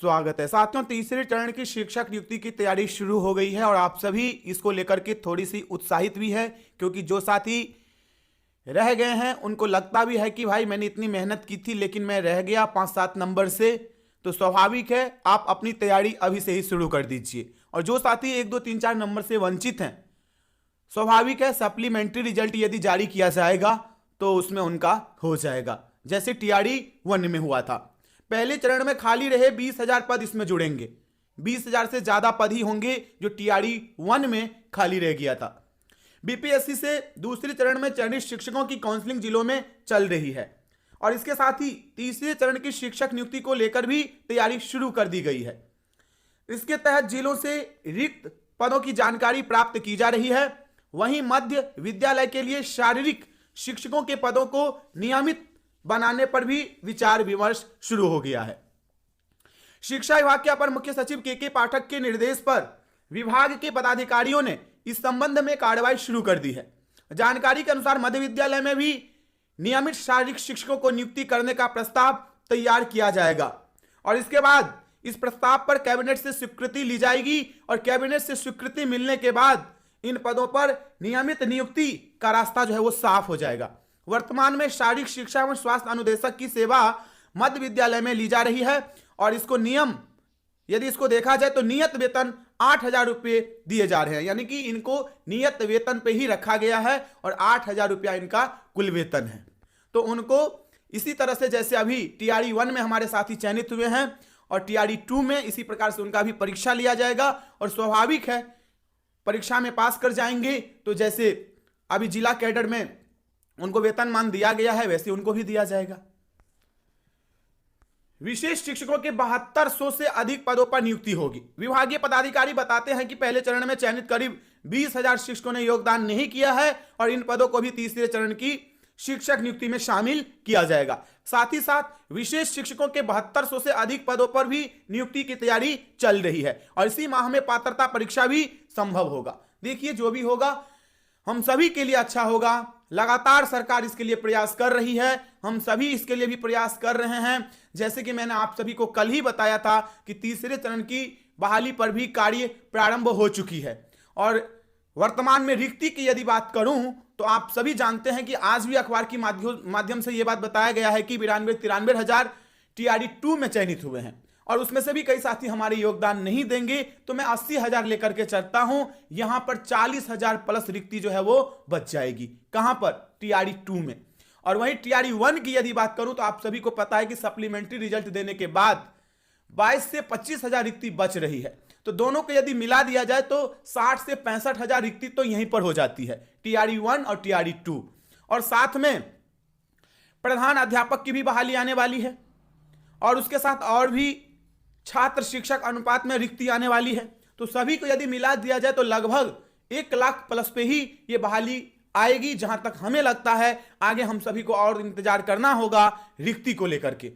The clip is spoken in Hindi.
स्वागत है साथियों। तीसरे चरण की शिक्षक नियुक्ति की तैयारी शुरू हो गई है और आप सभी इसको लेकर के थोड़ी सी उत्साहित भी है, क्योंकि जो साथी रह गए हैं उनको लगता भी है कि भाई मैंने इतनी मेहनत की थी लेकिन मैं रह गया 5-7 नंबर से। तो स्वाभाविक है आप अपनी तैयारी अभी से ही शुरू कर दीजिए। और जो साथी 1, 2, 3, 4 नंबर से वंचित हैं, स्वाभाविक है सप्लीमेंट्री रिजल्ट यदि जारी किया जाएगा तो उसमें उनका हो जाएगा, जैसे टीआरई 1 में हुआ था। पहले चरण में खाली रहे 20,000 पद इसमें जुड़ेंगे। 20,000 से ज्यादा पद ही होंगे जो टीआरई 1 में खाली रह गया था। बीपीएससी से दूसरे चरण में चयनित शिक्षकों की काउंसलिंग जिलों में चल रही है और इसके साथ ही तीसरे चरण की शिक्षक नियुक्ति को लेकर भी तैयारी शुरू कर दी गई है। इसके तहत जिलों से रिक्त पदों की जानकारी प्राप्त की जा रही है। वहीं मध्य विद्यालय के लिए शारीरिक शिक्षकों के पदों को नियमित बनाने पर भी विचार विमर्श शुरू हो गया है। शिक्षा विभाग के अपर मुख्य सचिव के पाठक के निर्देश पर विभाग के पदाधिकारियों ने इस संबंध में कार्रवाई शुरू कर दी है। जानकारी के अनुसार मध्य विद्यालय में भी नियमित शारीरिक शिक्षकों को नियुक्ति करने का प्रस्ताव तैयार किया जाएगा और इसके बाद इस प्रस्ताव पर कैबिनेट से स्वीकृति ली जाएगी और कैबिनेट से स्वीकृति मिलने के बाद इन पदों पर नियमित नियुक्ति का रास्ता जो है वो साफ हो जाएगा। वर्तमान में शारीरिक शिक्षा एवं स्वास्थ्य अनुदेशक की सेवा मध्य विद्यालय में ली जा रही है और इसको यदि इसको देखा जाए तो नियत वेतन 8,000 रुपये दिए जा रहे हैं, यानी कि इनको नियत वेतन पे ही रखा गया है और 8,000 रुपया इनका कुल वेतन है। तो उनको इसी तरह से जैसे अभी टीआरई 1 में हमारे साथी चयनित हुए हैं और टीआरई 2 में इसी प्रकार से उनका भी परीक्षा लिया जाएगा और स्वाभाविक है परीक्षा में पास कर जाएंगे तो जैसे अभी जिला कैडर में उनको वेतनमान दिया गया है वैसे उनको भी दिया जाएगा। विशेष शिक्षकों के 7200 से अधिक पदों पर नियुक्ति होगी। विभागीय पदाधिकारी बताते हैं कि पहले चरण में चयनित करीब 20,000 शिक्षकों ने योगदान नहीं किया है और इन पदों को भी तीसरे चरण की शिक्षक नियुक्ति में शामिल किया जाएगा। साथ ही साथ विशेष शिक्षकों के 7200 से अधिक पदों पर भी नियुक्ति की तैयारी चल रही है और इसी माह में पात्रता परीक्षा भी संभव होगा। देखिए जो भी होगा हम सभी के लिए अच्छा होगा। लगातार सरकार इसके लिए प्रयास कर रही है, हम सभी इसके लिए भी प्रयास कर रहे हैं। जैसे कि मैंने आप सभी को कल ही बताया था कि तीसरे चरण की बहाली पर भी कार्य प्रारंभ हो चुकी है और वर्तमान में रिक्ति की यदि बात करूं तो आप सभी जानते हैं कि आज भी अखबार की माध्यम से यह बात बताया गया है कि 92-93 हजार टीआरई 2 में चयनित हुए हैं और उसमें से भी कई साथी हमारे योगदान नहीं देंगे। तो मैं 80,000 लेकर के चलता हूं, यहां पर 40,000 प्लस रिक्ति जो है वो बच जाएगी। कहां पर? टीआरई 2 में। और वहीं टीआरई 1 की यदि बात करूं तो आप सभी को पता है कि सप्लीमेंट्री रिजल्ट देने के बाद 22 से 25,000 रिक्ति बच रही है। तो दोनों को यदि मिला दिया जाए तो 60 से 65,000 रिक्ति तो यहीं पर हो जाती है, टीआरई 1 और टीआरई 2। और साथ में प्रधान अध्यापक की भी बहाली आने वाली है और उसके साथ और भी छात्र शिक्षक अनुपात में रिक्ति आने वाली है। तो सभी को यदि मिला दिया जाए तो लगभग 1 लाख प्लस पे ही ये बहाली आएगी। जहां तक हमें लगता है आगे हम सभी को और इंतजार करना होगा रिक्ति को लेकर के।